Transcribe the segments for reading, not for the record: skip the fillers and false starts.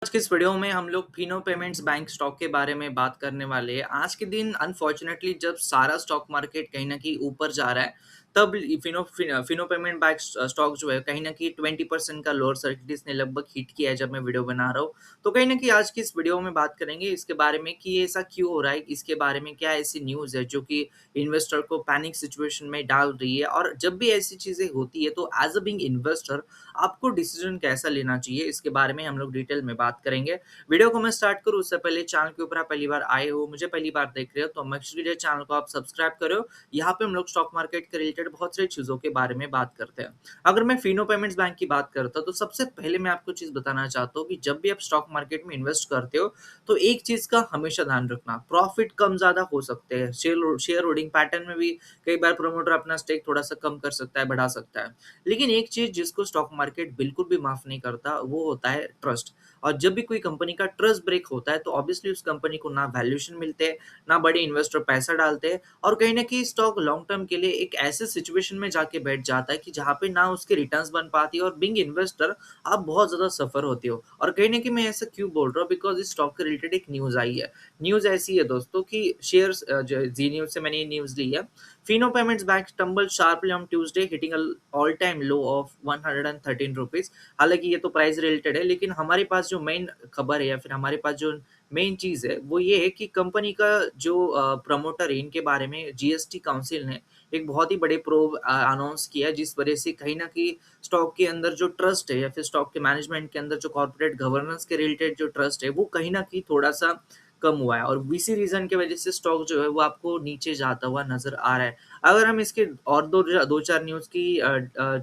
आज की इस वीडियो में हम लोग फिनो पेमेंट्स बैंक स्टॉक के बारे में बात करने वाले हैं। आज के दिन अनफॉर्चुनेटली जब सारा स्टॉक मार्केट कहीं न कहीं ऊपर जा रहा है, तब फिनो पेमेंट बैंक स्टॉक जो है कहीं न कहीं 20% का लोअर सर्किट इसने लगभग हिट किया है जब मैं वीडियो बना रहा हूँ। तो कहीं न कहीं आज की इस वीडियो में बात करेंगे इसके बारे में कि ये ऐसा क्यों हो रहा है, इसके बारे में क्या ऐसी न्यूज़ है जो कि इन्वेस्टर को पैनिक सिचुएशन में डाल रही है और जब भी ऐसी चीज़ें होती है तो एज़ अ बीइंग इन्वेस्टर आपको डिसीजन कैसा लेना चाहिए, इसके बारे में हम लोग डिटेल में बात करेंगे। वीडियो को मैं स्टार्ट करूँ उससे पहले चैनल के ऊपर आप पहली बार आए हो, मुझे पहली बार देख रहे हो तो मेक श्योर चैनल को आप सब्सक्राइब करो। यहाँ पे हम लोग स्टॉक मार्केट के रिलेटेड बहुत सारी चीज़ों के बारे में बात करते हैं। अगर मैं फिनो पेमेंट्स बैंक की बात करता हूँ तो सबसे पहले मैं आपको चीज़ बताना चाहता हूँ कि जब भी आप स्टॉक मार्केट में इन्वेस्ट करते हो तो एक चीज़ का हमेशा ध्यान रखना, प्रॉफिट कम ज़्यादा हो सकते हैं। शेयर होल्डिंग पैटर्न में भी कई बार प्रमोटर अपना स्टेक थोड़ा-सा कम कर सकता है, बढ़ा सकता है। लेकिन एक चीज़ जिसको स्टॉक मार्केट बिल्कुल भी माफ़ नहीं करता, वो होता है ट्रस्ट। और जब भी कोई कंपनी का ट्रस्ट ब्रेक होता है, तो ऑब्वियसली उस कंपनी को ना वैल्यूएशन मिलते हैं, ना बड़े इन्वेस्टर पैसा डालते हैं और कहीं न कहीं स्टॉक लॉन्ग टर्म के लिए एक ऐसे सिचुएशन में जाके बैठ जाता है कि जहाँ पे ना उसके रिटर्न्स बन पाती है और बीइंग इन्वेस्टर आप बहुत ज़्यादा सफ़र होते हो। और कहीं न कहीं मैं ऐसा क्यों बोल रहा हूँ बिकॉज़ इस स्टॉक के रिलेटेड एक न्यूज़ आई है। न्यूज़ ऐसी है दोस्तों कि शेयर्स जो जी न्यूज़ से मैंने ये न्यूज़ ली है। Fino Payments Bank stumbled sharply on Tuesday, hitting an all-time low of 113 rupees. हालाँकि ये तो प्राइस रिलेटेड है, लेकिन हमारे पास जो मेन खबर है या फिर हमारे पास जो मेन चीज़ है, वो ये है कि कंपनी का जो प्रमोटर है, इनके बारे में जीएसटी काउंसिल ने एक बहुत ही बड़े प्रोब अनाउंस किया है, जिस वजह से कहीं न कहीं स्टॉक के अंदर जो ट्रस्ट है या फिर स्टॉक के मैनेजमेंट के अंदर जो कॉर्पोरेट गवर्नेंस के रिलेटेड जो ट्रस्ट है, वो कहीं न कहीं थोड़ा-सा कम हुआ है और इसी रीज़न की वजह से स्टॉक जो है वो आपको नीचे जाता हुआ नज़र आ रहा है। अगर हम इसके और 2-4 न्यूज़ की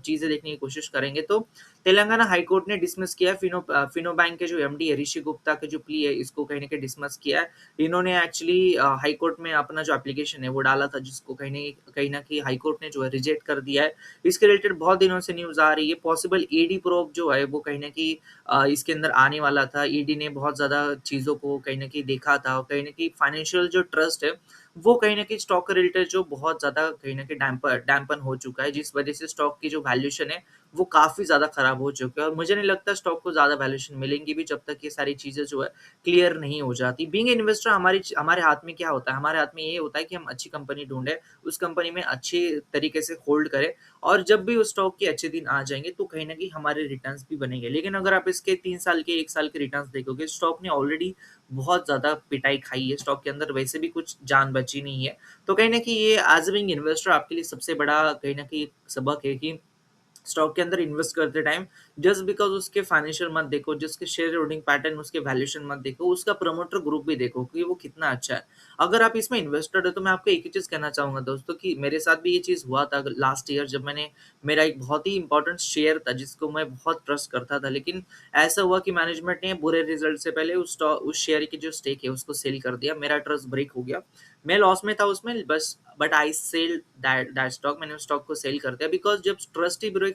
चीज़ें देखने की कोशिश करेंगे तो तेलंगाना हाई कोर्ट ने डिसमिस किया है फिनो बैंक के जो एमडी है ऋषि गुप्ता की जो प्ली है इसको कहीं न कहीं डिसमिस किया है। इन्होंने एक्चुअली हाई कोर्ट में अपना जो एप्लीकेशन है वो डाला था जिसको कहीं न कहीं हाई कोर्ट ने जो है रिजेक्ट कर दिया है। इसके रिलेटेड बहुत दिनों से न्यूज़ आ रही है, पॉसिबल ईडी प्रोब जो है वो कहीं न कहीं इसके अंदर आने वाला था। ईडी ने बहुत ज़्यादा चीज़ों को कहीं न कहीं देखा था और कहीं न कहीं फाइनेंशियल जो ट्रस्ट है, वो कहीं न कहीं स्टॉक के रिलेटेड जो बहुत ज़्यादा कहीं न कहीं डैम्पन हो चुका है, जिस वजह से स्टॉक की जो वैल्यूएशन है, वो काफ़ी ज़्यादा खराब हो चुका है और मुझे नहीं लगता स्टॉक को ज़्यादा वैल्यूएशन मिलेंगी भी जब तक ये सारी चीज़ें जो है क्लियर नहीं हो जाती। बीइंग इन्वेस्टर हमारे हाथ में क्या होता है? हमारे हाथ में ये होता है कि हम अच्छी कंपनी ढूँढें, उस कंपनी में अच्छे तरीके से होल्ड करें और जब भी उस स्टॉक के अच्छे दिन आ जाएँगे, तो कहीं न कहीं हमारे रिटर्न्स भी बनेंगे। लेकिन अगर आप इसके 3 साल के, 1 साल के रिटर्न्स देखोगे, स्टॉक ने ऑलरेडी बहुत ज़्यादा पिटाई खाई है, स्टॉक के अंदर वैसे भी कुछ जान बची नहीं है। तो कहीं न कहीं ये एज़ अ बीइंग इन्वेस्टर आपके लिए सबसे बड़ा कहीं न कहीं सबक है कि स्टॉक के अंदर इन्वेस्ट करते टाइम जस्ट बिकॉज़ उसके फाइनेंशियल मत देखो, जिसके शेयर होल्डिंग पैटर्न उसके वैल्यूएशन मत देखो, उसका प्रमोटर ग्रुप भी देखो कि वो कितना अच्छा है। अगर आप इसमें इन्वेस्टेड हो तो मैं आपको एक ही चीज़ कहना चाहूँगा दोस्तों कि मेरे साथ भी ये चीज़ हुआ था लास्ट ईयर जब मैंने मेरा एक बहुत ही इम्पोर्टेंट शेयर था जिसको मैं बहुत ट्रस्ट करता था, लेकिन ऐसा हुआ कि मैनेजमेंट ने बुरे रिज़ल्ट से पहले उस शेयर की जो स्टेक है उसको सेल कर दिया, मेरा ट्रस्ट ब्रेक हो गया। मैं लॉस में था उसमें बस but I sell that that stock मैंने उस स्टॉक को सेल कर दिया बिकॉज़ जब ट्रस्ट ही ब्रेक